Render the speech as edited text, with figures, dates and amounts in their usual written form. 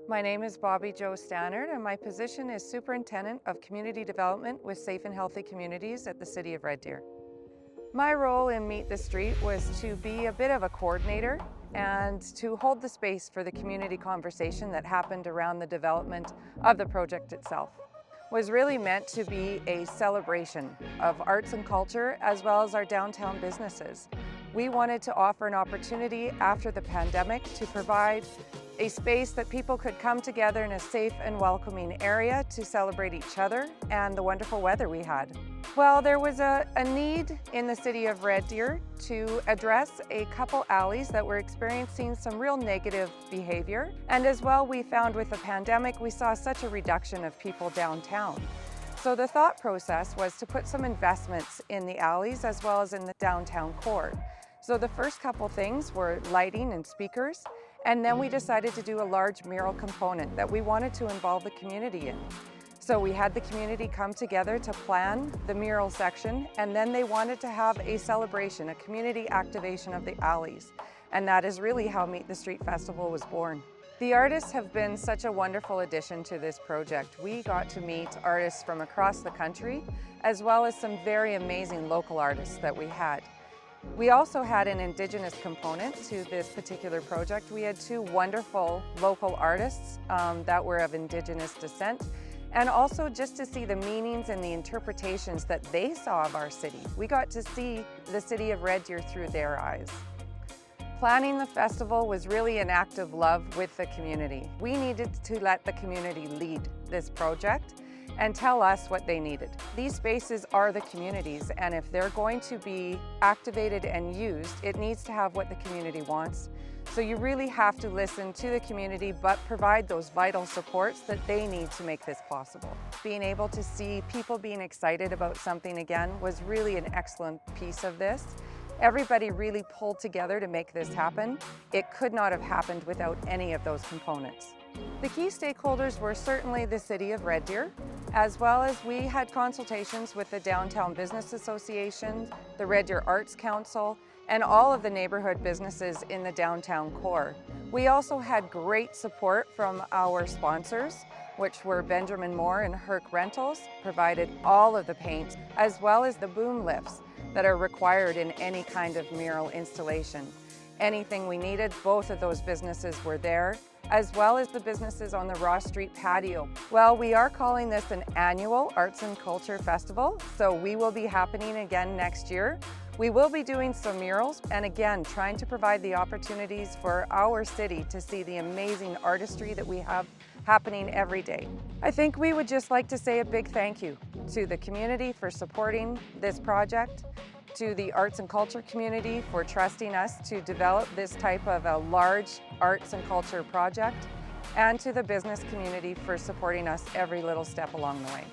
My name is Bobby Jo Stannard, and my position is Superintendent of Community Development with Safe and Healthy Communities at the City of Red Deer. My role in Meet the Street was to be a bit of a coordinator and to hold the space for the community conversation that happened around the development of the project itself. It was really meant to be a celebration of arts and culture as well as our downtown businesses. We wanted to offer an opportunity after the pandemic to provide a space that people could come together in a safe and welcoming area to celebrate each other and the wonderful weather we had. Well, there was a need in the city of Red Deer to address a couple alleys that were experiencing some real negative behavior. And as well, we found with the pandemic, we saw such a reduction of people downtown. So the thought process was to put some investments in the alleys as well as in the downtown core. So the first couple things were lighting and speakers, and then we decided to do a large mural component that we wanted to involve the community in. So we had the community come together to plan the mural section, and then they wanted to have a celebration, a community activation of the alleys. And that is really how Meet the Street Festival was born. The artists have been such a wonderful addition to this project. We got to meet artists from across the country, as well as some very amazing local artists that we had. We also had an Indigenous component to this particular project. We had two wonderful local artists that were of Indigenous descent, and also just to see the meanings and the interpretations that they saw of our city. We got to see the city of Red Deer through their eyes. Planning the festival was really an act of love with the community. We needed to let the community lead this project and tell us what they needed. These spaces are the communities, and if they're going to be activated and used, it needs to have what the community wants. So you really have to listen to the community, but provide those vital supports that they need to make this possible. Being able to see people being excited about something again was really an excellent piece of this. Everybody really pulled together to make this happen. It could not have happened without any of those components. The key stakeholders were certainly the City of Red Deer, as well as we had consultations with the Downtown Business Association, the Red Deer Arts Council, and all of the neighborhood businesses in the downtown core. We also had great support from our sponsors, which were Benjamin Moore and Herc Rentals, provided all of the paint, as well as the boom lifts that are required in any kind of mural installation. Anything we needed, both of those businesses were there, as well as the businesses on the Ross Street patio. Well, we are calling this an annual Arts and Culture Festival, so we will be happening again next year. We will be doing some murals, and again, trying to provide the opportunities for our city to see the amazing artistry that we have happening every day. I think we would just like to say a big thank you to the community for supporting this project, to the arts and culture community for trusting us to develop this type of a large arts and culture project, and to the business community for supporting us every little step along the way.